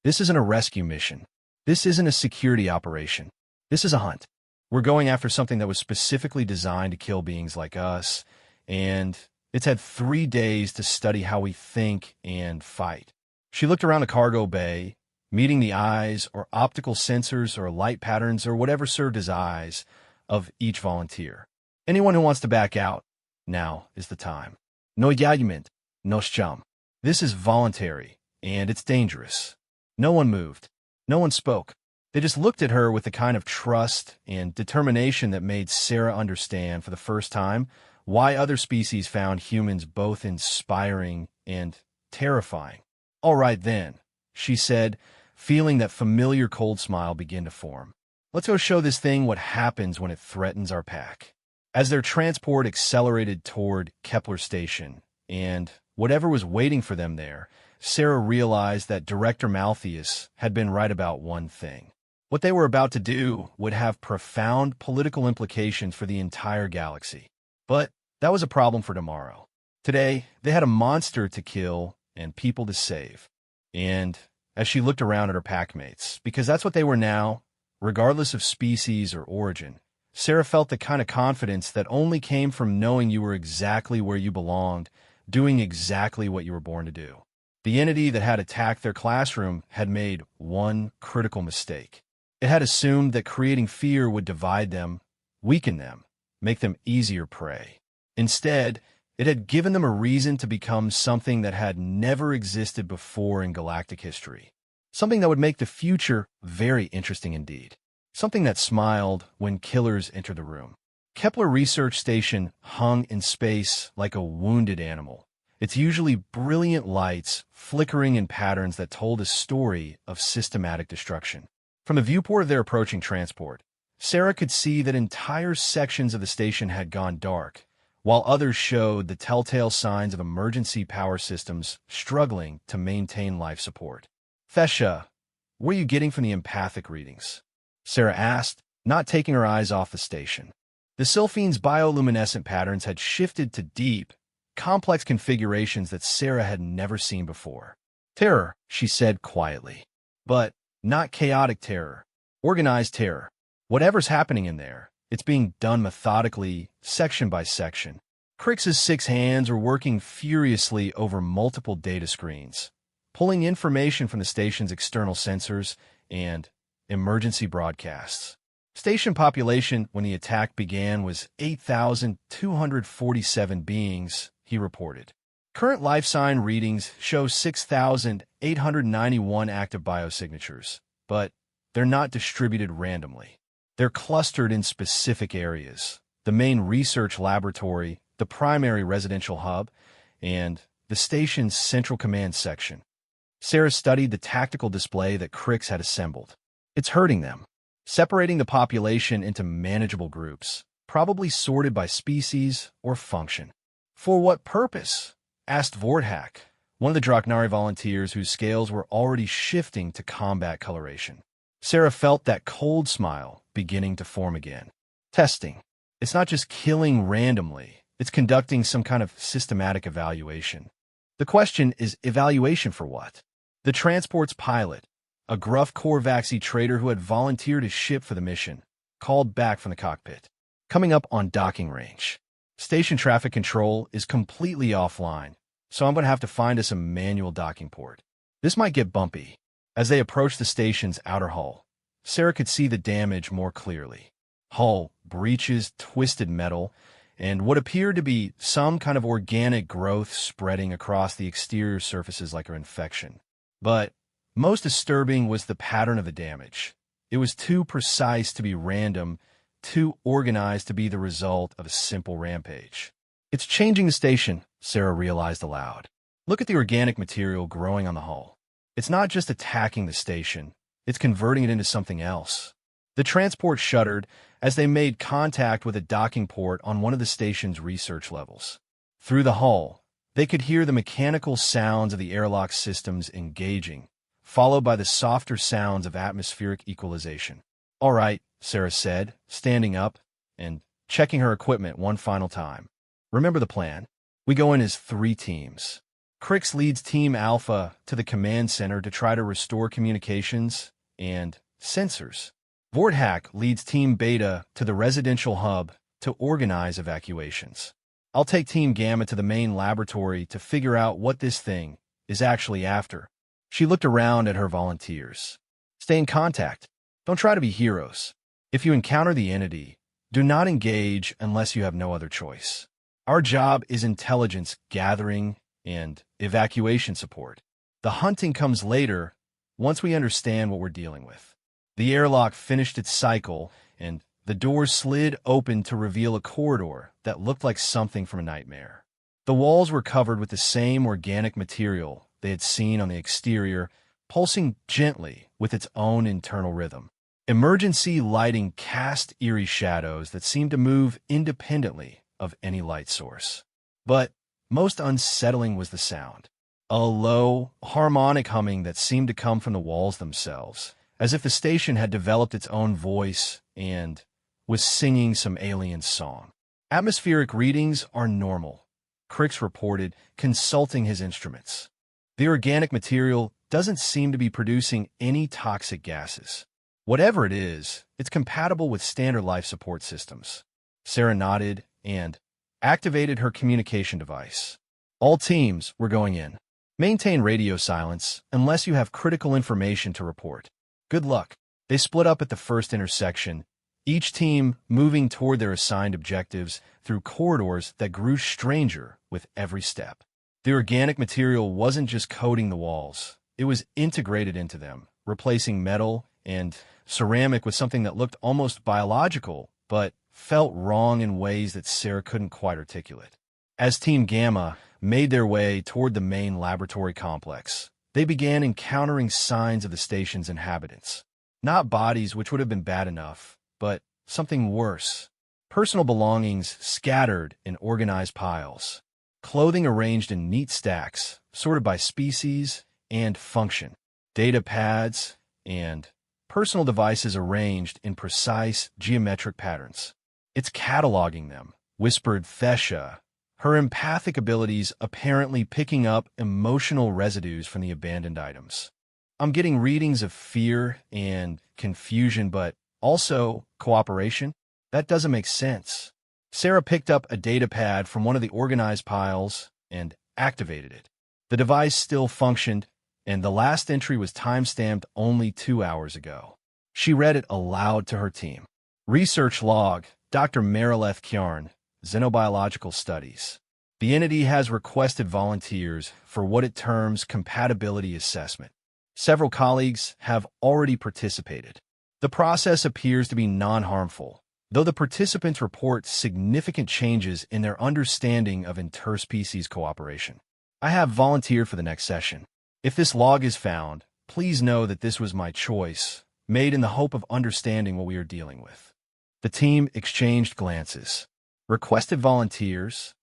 Speaker 1: This isn't a rescue mission. This isn't a security operation. This is a hunt. We're going after something that was specifically designed to kill beings like us, and it's had 3 days to study how we think and fight. She looked around the cargo bay, meeting the eyes or optical sensors or light patterns or whatever served as eyes of each volunteer. Anyone who wants to back out, now is the time. No argument, no scham. This is voluntary, and it's dangerous. No one moved. No one spoke. They just looked at her with the kind of trust and determination that made Sarah understand for the first time why other species found humans both inspiring and terrifying. All right then, she said, feeling that familiar cold smile begin to form. Let's go show this thing what happens when it threatens our pack. As their transport accelerated toward Kepler Station, and whatever was waiting for them there, Sarah realized that Director Malthius had been right about one thing. What they were about to do would have profound political implications for the entire galaxy. But that was a problem for tomorrow. Today, they had a monster to kill and people to save. And as she looked around at her packmates, because that's what they were now, regardless of species or origin, Sarah felt the kind of confidence that only came from knowing you were exactly where you belonged, doing exactly what you were born to do. The entity that had attacked their classroom had made one critical mistake. It had assumed that creating fear would divide them, weaken them, make them easier prey. Instead, it had given them a reason to become something that had never existed before in galactic history. Something that would make the future very interesting indeed. Something that smiled when killers entered the room. Kepler Research Station hung in space like a wounded animal. Its usually brilliant lights flickering in patterns that told a story of systematic destruction. From the viewport of their approaching transport, Sarah could see that entire sections of the station had gone dark, while others showed the telltale signs of emergency power systems struggling to maintain life support. Fesha, what are you getting from the empathic readings? Sarah asked, not taking her eyes off the station. The Sylphine's bioluminescent patterns had shifted to deep, complex configurations that Sarah had never seen before. Terror, she said quietly. But not chaotic terror. Organized terror. Whatever's happening in there, it's being done methodically, section by section. Crix's 6 hands were working furiously over multiple data screens, pulling information from the station's external sensors and emergency broadcasts. Station population when the attack began was 8,247 beings, he reported. Current life sign readings show 6,891 active biosignatures, but they're not distributed randomly. They're clustered in specific areas: the main research laboratory, the primary residential hub, and the station's central command section. Sarah studied the tactical display that Crix had assembled. It's hurting them, separating the population into manageable groups, probably sorted by species or function. For what purpose? Asked Vorthak, one of the Draknari volunteers whose scales were already shifting to combat coloration. Sarah felt that cold smile beginning to form again. Testing. It's not just killing randomly, it's conducting some kind of systematic evaluation. The question is, evaluation for what? The transport's pilot, a gruff Korvaxi trader who had volunteered his ship for the mission, called back from the cockpit. Coming up on docking range. Station traffic control is completely offline, so I'm going to have to find us a manual docking port. This might get bumpy. As they approached the station's outer hull, Sarah could see the damage more clearly. Hull, breaches, twisted metal, and what appeared to be some kind of organic growth spreading across the exterior surfaces like an infection. But most disturbing was the pattern of the damage. It was too precise to be random, too organized to be the result of a simple rampage. It's changing the station, Sarah realized aloud. Look at the organic material growing on the hull. It's not just attacking the station, it's converting it into something else. The transport shuddered as they made contact with a docking port on one of the station's research levels. Through the hull, they could hear the mechanical sounds of the airlock systems engaging, followed by the softer sounds of atmospheric equalization. All right, Sarah said, standing up and checking her equipment one final time. Remember the plan. We go in as 3 teams. Crix leads Team Alpha to the command center to try to restore communications and sensors. Vorthak leads Team Beta to the residential hub to organize evacuations. I'll take Team Gamma to the main laboratory to figure out what this thing is actually after. She looked around at her volunteers. Stay in contact. Don't try to be heroes. If you encounter the entity, do not engage unless you have no other choice. Our job is intelligence gathering and evacuation support. The hunting comes later, once we understand what we're dealing with. The airlock finished its cycle, and the door slid open to reveal a corridor that looked like something from a nightmare. The walls were covered with the same organic material they had seen on the exterior, pulsing gently with its own internal rhythm. Emergency lighting cast eerie shadows that seemed to move independently of any light source. But most unsettling was the sound. A low, harmonic humming that seemed to come from the walls themselves, as if the station had developed its own voice and was singing some alien song. Atmospheric readings are normal, Crix reported, consulting his instruments. The organic material doesn't seem to be producing any toxic gases. Whatever it is, it's compatible with standard life support systems. Sarah nodded and activated her communication device. All teams were going in. Maintain radio silence unless you have critical information to report. Good luck. They split up at the first intersection, each team moving toward their assigned objectives through corridors that grew stranger with every step. The organic material wasn't just coating the walls. It was integrated into them, replacing metal and ceramic with something that looked almost biological, but felt wrong in ways that Sarah couldn't quite articulate. As Team Gamma made their way toward the main laboratory complex, they began encountering signs of the station's inhabitants. Not bodies, which would have been bad enough, but something worse. Personal belongings scattered in organized piles. Clothing arranged in neat stacks, sorted by species and function. Data pads and personal devices arranged in precise geometric patterns. It's cataloging them, whispered Thesha, her empathic abilities apparently picking up emotional residues from the abandoned items. I'm getting readings of fear and confusion, but also cooperation. That doesn't make sense. Sarah picked up a data pad from one of the organized piles and activated it. The device still functioned, and the last entry was time-stamped only 2 hours ago. She read it aloud to her team. Research log, Dr. Marileth Kjarn, Xenobiological Studies. The entity has requested volunteers for what it terms compatibility assessment. Several colleagues have already participated. The process appears to be non-harmful, though the participants report significant changes in their understanding of interspecies cooperation. I have volunteered for the next session. If this log is found, please know that this was my choice, made in the hope of understanding what we are dealing with. The team exchanged glances. Requested volunteers?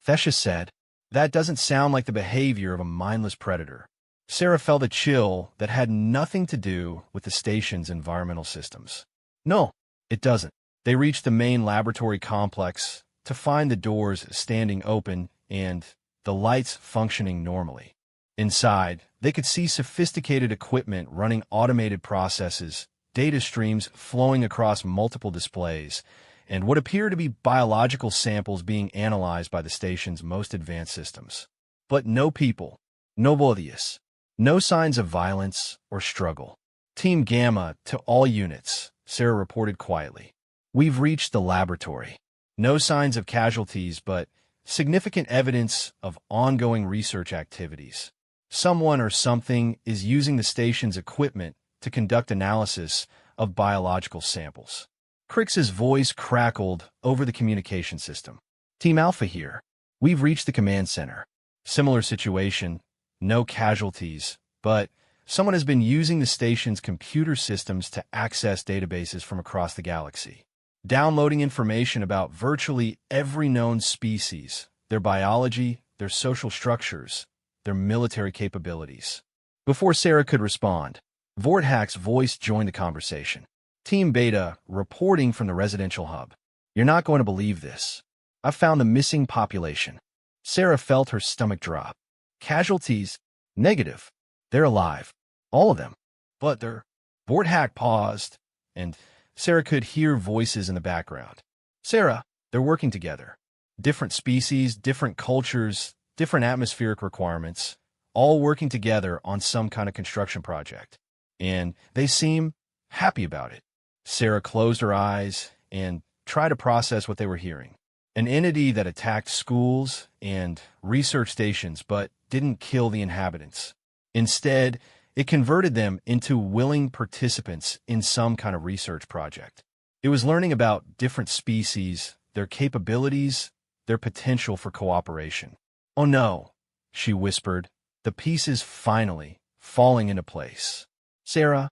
Speaker 1: Thesha said, that doesn't sound like the behavior of a mindless predator. Sarah felt a chill that had nothing to do with the station's environmental systems. No, it doesn't. They reached the main laboratory complex to find the doors standing open and the lights functioning normally. Inside, they could see sophisticated equipment running automated processes, data streams flowing across multiple displays, and what appear to be biological samples being analyzed by the station's most advanced systems. But no people, no Boethius, no signs of violence or struggle. Team Gamma to all units, Sarah reported quietly. We've reached the laboratory. No signs of casualties, but significant evidence of ongoing research activities. Someone or something is using the station's equipment to conduct analysis of biological samples. Crix's voice crackled over the communication system. Team Alpha here. We've reached the command center. Similar situation, no casualties, but someone has been using the station's computer systems to access databases from across the galaxy, downloading information about virtually every known species, their biology, their social structures, their military capabilities. Before Sarah could respond, Vorthack's voice joined the conversation. Team Beta, reporting from the residential hub. You're not going to believe this. I've found the missing population. Sarah felt her stomach drop. Casualties? Negative. They're alive. All of them. But they're... Vorthack paused, and Sarah could hear voices in the background. Sarah, they're working together. Different species, different cultures, different atmospheric requirements, all working together on some kind of construction project. And they seem happy about it. Sarah closed her eyes and tried to process what they were hearing. An entity that attacked schools and research stations but didn't kill the inhabitants. Instead, it converted them into willing participants in some kind of research project. It was learning about different species, their capabilities, their potential for cooperation. Oh no, she whispered, the pieces finally falling into place. Sarah,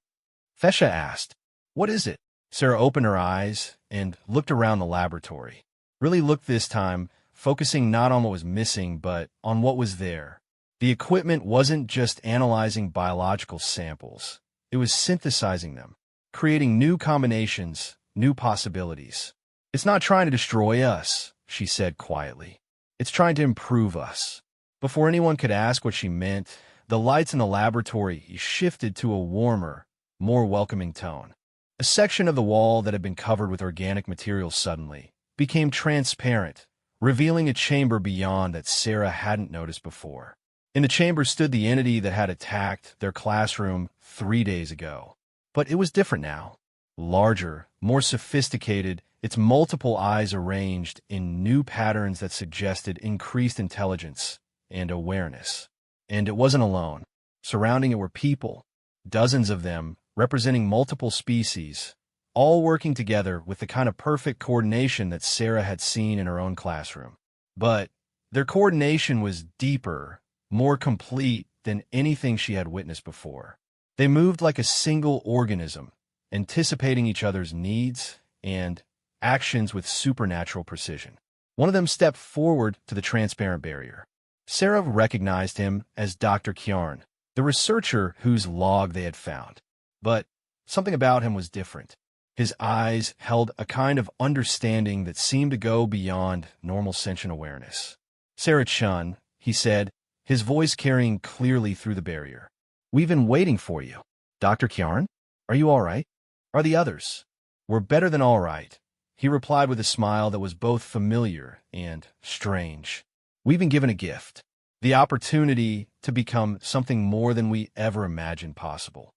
Speaker 1: Thesha asked, what is it? Sarah opened her eyes and looked around the laboratory. Really looked this time, focusing not on what was missing, but on what was there. The equipment wasn't just analyzing biological samples. It was synthesizing them, creating new combinations, new possibilities. It's not trying to destroy us, she said quietly. It's trying to improve us. Before anyone could ask what she meant, the lights in the laboratory shifted to a warmer, more welcoming tone. A section of the wall that had been covered with organic materials suddenly became transparent, revealing a chamber beyond that Sarah hadn't noticed before. In the chamber stood the entity that had attacked their classroom 3 days ago. But it was different now. Larger, more sophisticated, its multiple eyes arranged in new patterns that suggested increased intelligence and awareness. And it wasn't alone. Surrounding it were people, dozens of them, representing multiple species, all working together with the kind of perfect coordination that Sarah had seen in her own classroom. But their coordination was deeper, more complete than anything she had witnessed before. They moved like a single organism, anticipating each other's needs and actions with supernatural precision. One of them stepped forward to the transparent barrier. Sarah recognized him as Dr. Kjarn, the researcher whose log they had found. But something about him was different. His eyes held a kind of understanding that seemed to go beyond normal sentient awareness. Sarah Chun, he said, his voice carrying clearly through the barrier. We've been waiting for you. Dr. Kjarn, are you all right? Are the others? We're better than all right, he replied with a smile that was both familiar and strange. We've been given a gift, the opportunity to become something more than we ever imagined possible.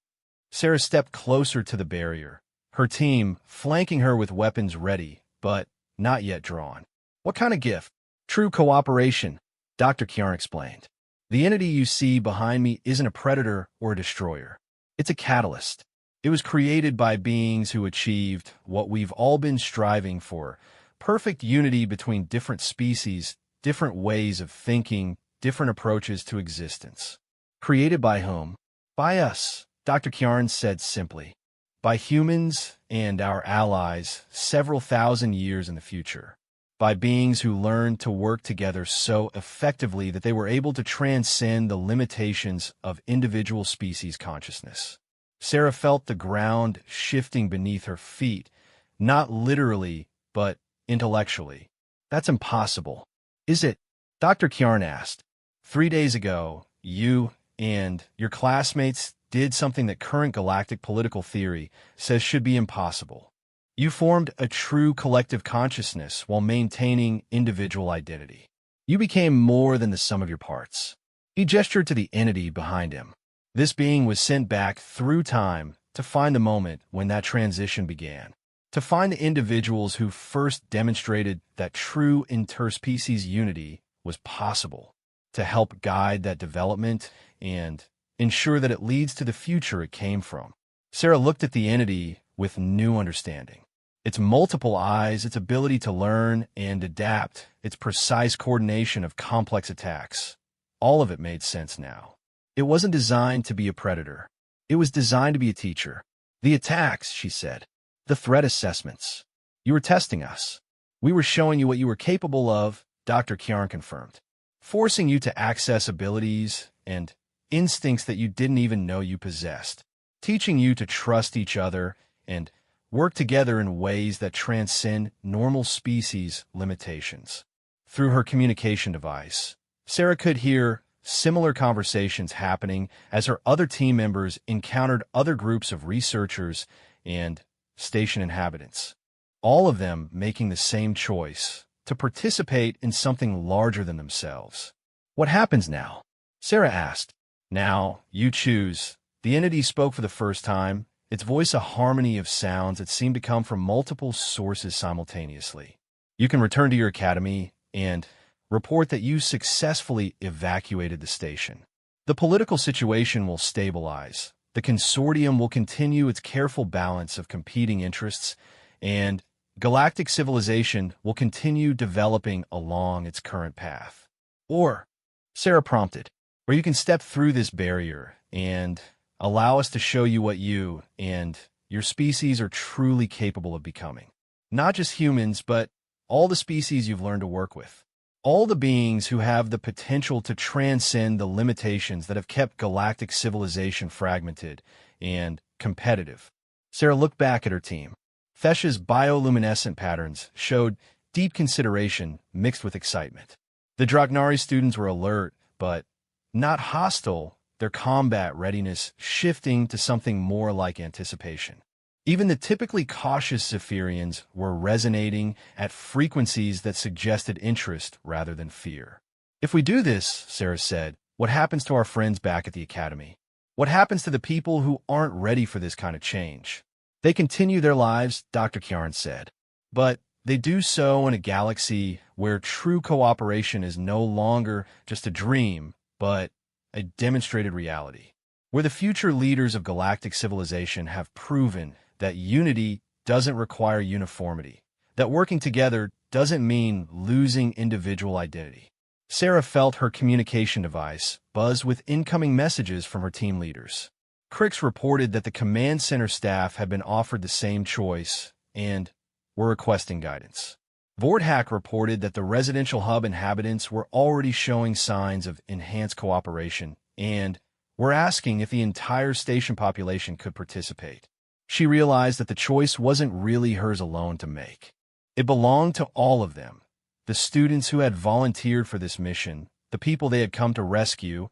Speaker 1: Sarah stepped closer to the barrier, her team flanking her with weapons ready, but not yet drawn. What kind of gift? True cooperation, Dr. Kjarn explained. The entity you see behind me isn't a predator or a destroyer. It's a catalyst. It was created by beings who achieved what we've all been striving for: perfect unity between different species, different ways of thinking, different approaches to existence. Created by whom? By us, Dr. Kjarn said simply. By humans and our allies several thousand years in the future. By beings who learned to work together so effectively that they were able to transcend the limitations of individual species consciousness. Sarah felt the ground shifting beneath her feet, not literally, but intellectually. That's impossible. Is it? Dr. Kjarn asked. 3 days ago, you and your classmates did something that current galactic political theory says should be impossible. You formed a true collective consciousness while maintaining individual identity. You became more than the sum of your parts. He gestured to the entity behind him. This being was sent back through time to find the moment when that transition began, to find the individuals who first demonstrated that true interspecies unity was possible, to help guide that development and ensure that it leads to the future it came from. Sarah looked at the entity with new understanding. Its multiple eyes, its ability to learn and adapt, its precise coordination of complex attacks. All of it made sense now. It wasn't designed to be a predator. It was designed to be a teacher. The attacks, she said. The threat assessments. You were testing us. We were showing you what you were capable of, Dr. Kjarn confirmed. Forcing you to access abilities and instincts that you didn't even know you possessed. Teaching you to trust each other and work together in ways that transcend normal species limitations. Through her communication device, Sarah could hear similar conversations happening as her other team members encountered other groups of researchers and station inhabitants, all of them making the same choice, to participate in something larger than themselves. What happens now? Sarah asked. Now, you choose. The entity spoke for the first time, its voice a harmony of sounds that seemed to come from multiple sources simultaneously. You can return to your academy and report that you successfully evacuated the station. The political situation will stabilize. The consortium will continue its careful balance of competing interests, and galactic civilization will continue developing along its current path. Or, Sarah prompted, where you can step through this barrier and allow us to show you what you and your species are truly capable of becoming. Not just humans, but all the species you've learned to work with. All the beings who have the potential to transcend the limitations that have kept galactic civilization fragmented and competitive. Sarah looked back at her team. Thesha's bioluminescent patterns showed deep consideration mixed with excitement. The Dragnari students were alert, but not hostile, their combat readiness shifting to something more like anticipation. Even the typically cautious Zephyrians were resonating at frequencies that suggested interest rather than fear. If we do this, Sarah said, what happens to our friends back at the academy? What happens to the people who aren't ready for this kind of change? They continue their lives, Dr. Kjarn said, but they do so in a galaxy where true cooperation is no longer just a dream, but a demonstrated reality, where the future leaders of galactic civilization have proven that unity doesn't require uniformity, that working together doesn't mean losing individual identity. Sarah felt her communication device buzz with incoming messages from her team leaders. Crix reported that the command center staff had been offered the same choice and were requesting guidance. Vordhack reported that the residential hub inhabitants were already showing signs of enhanced cooperation and were asking if the entire station population could participate. She realized that the choice wasn't really hers alone to make. It belonged to all of them, the students who had volunteered for this mission, the people they had come to rescue,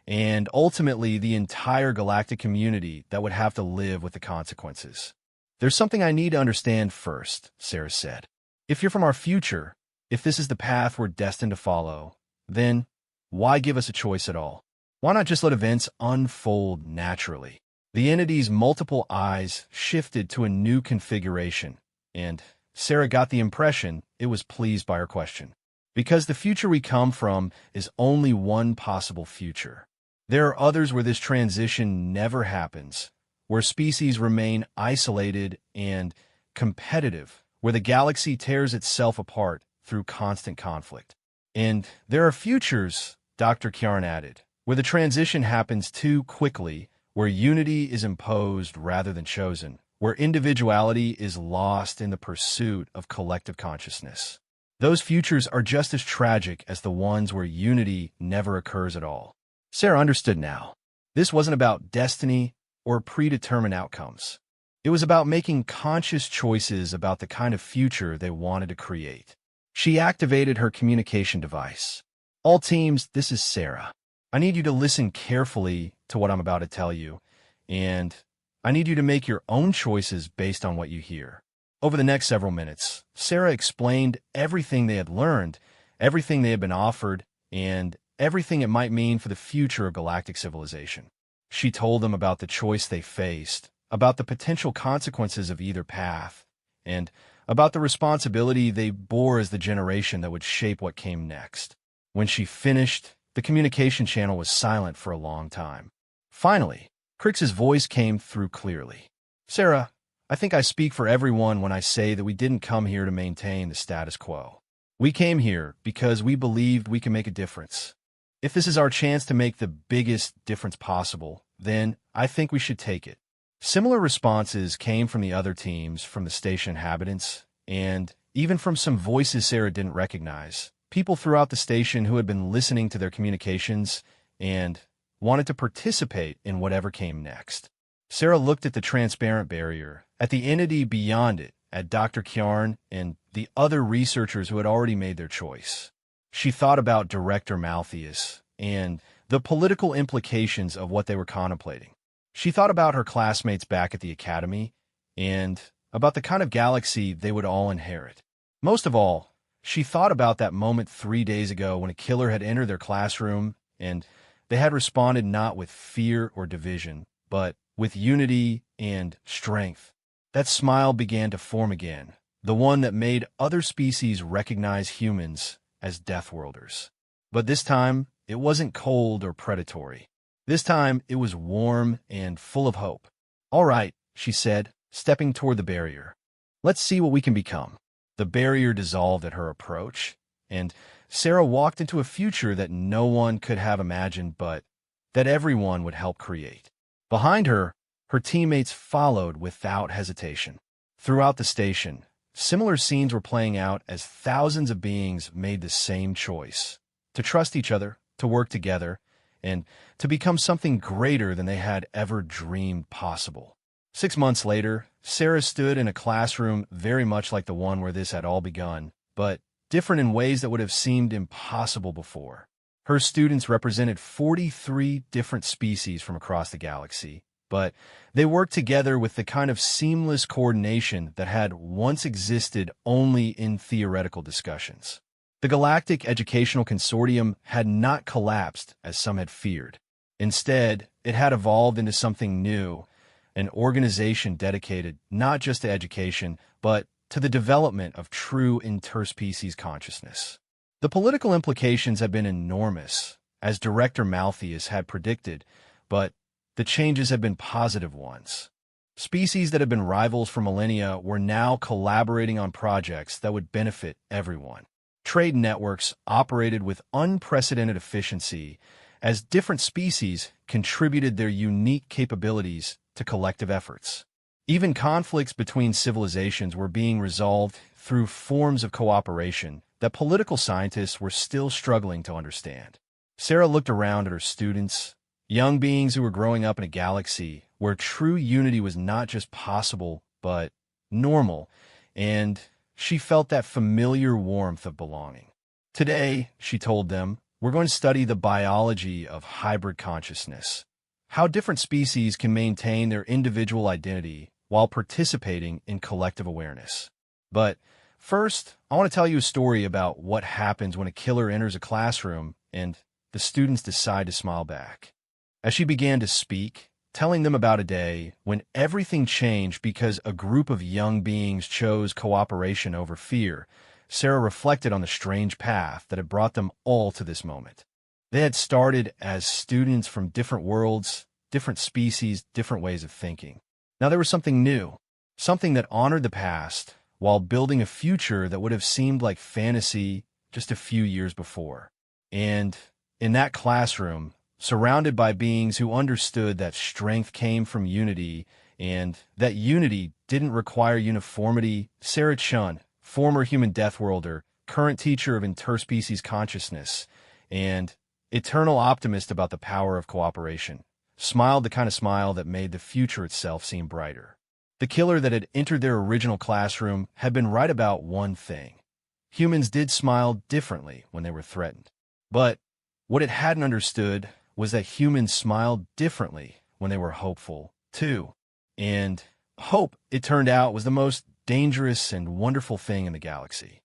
Speaker 1: and ultimately the entire galactic community that would have to live with the consequences. There's something I need to understand first, Sarah said. If you're from our future, if this is the path we're destined to follow, then why give us a choice at all? Why not just let events unfold naturally? The entity's multiple eyes shifted to a new configuration, and Sarah got the impression it was pleased by her question. Because the future we come from is only one possible future. There are others where this transition never happens, where species remain isolated and competitive, where the galaxy tears itself apart through constant conflict. And there are futures, Dr. Kjarn added, where the transition happens too quickly, where unity is imposed rather than chosen, where individuality is lost in the pursuit of collective consciousness. Those futures are just as tragic as the ones where unity never occurs at all. Sarah understood now. This wasn't about destiny or predetermined outcomes. It was about making conscious choices about the kind of future they wanted to create. She activated her communication device. All teams, this is Sarah. I need you to listen carefully to what I'm about to tell you, and I need you to make your own choices based on what you hear. Over the next several minutes, Sarah explained everything they had learned, everything they had been offered, and everything it might mean for the future of galactic civilization. She told them about the choice they faced, about the potential consequences of either path, and about the responsibility they bore as the generation that would shape what came next. When she finished, the communication channel was silent for a long time. Finally, Crix's voice came through clearly. Sarah, I think I speak for everyone when I say that we didn't come here to maintain the status quo. We came here because we believed we can make a difference. If this is our chance to make the biggest difference possible, then I think we should take it. Similar responses came from the other teams, from the station inhabitants, and even from some voices Sarah didn't recognize. People throughout the station who had been listening to their communications and wanted to participate in whatever came next. Sarah looked at the transparent barrier, at the entity beyond it, at Dr. Kjarn and the other researchers who had already made their choice. She thought about Director Malthus and the political implications of what they were contemplating. She thought about her classmates back at the academy and about the kind of galaxy they would all inherit. Most of all, she thought about that moment 3 days ago when a killer had entered their classroom and they had responded not with fear or division, but with unity and strength. That smile began to form again, the one that made other species recognize humans as Deathworlders. But this time, it wasn't cold or predatory. This time, it was warm and full of hope. All right, she said, stepping toward the barrier. Let's see what we can become. The barrier dissolved at her approach, and Sarah walked into a future that no one could have imagined, but that everyone would help create. Behind her, her teammates followed without hesitation. Throughout the station, similar scenes were playing out as thousands of beings made the same choice: to trust each other, to work together, and to become something greater than they had ever dreamed possible. 6 months later, Sarah stood in a classroom very much like the one where this had all begun, but different in ways that would have seemed impossible before. Her students represented 43 different species from across the galaxy, but they worked together with the kind of seamless coordination that had once existed only in theoretical discussions. The Galactic Educational Consortium had not collapsed as some had feared. Instead, it had evolved into something new, an organization dedicated not just to education, but to the development of true interspecies consciousness. The political implications have been enormous, as Director Malthus had predicted, but the changes have been positive ones. Species that have been rivals for millennia were now collaborating on projects that would benefit everyone. Trade networks operated with unprecedented efficiency as different species contributed their unique capabilities to collective efforts. Even conflicts between civilizations were being resolved through forms of cooperation that political scientists were still struggling to understand. Sarah looked around at her students, young beings who were growing up in a galaxy where true unity was not just possible, but normal, and she felt that familiar warmth of belonging. Today, she told them, we're going to study the biology of hybrid consciousness, how different species can maintain their individual identity while participating in collective awareness. But first, I want to tell you a story about what happens when a killer enters a classroom and the students decide to smile back. As she began to speak, telling them about a day when everything changed because a group of young beings chose cooperation over fear. Sarah reflected on the strange path that had brought them all to this moment. They had started as students from different worlds, different species, different ways of thinking. Now there was something new, something that honored the past while building a future that would have seemed like fantasy just a few years before. And in that classroom, surrounded by beings who understood that strength came from unity and that unity didn't require uniformity, Sarah Chun, former human Deathworlder, current teacher of interspecies consciousness, and eternal optimist about the power of cooperation, smiled the kind of smile that made the future itself seem brighter. The killer that had entered their original classroom had been right about one thing. Humans did smile differently when they were threatened. But what it hadn't understood was that humans smiled differently when they were hopeful, too. And hope, it turned out, was the most dangerous and wonderful thing in the galaxy.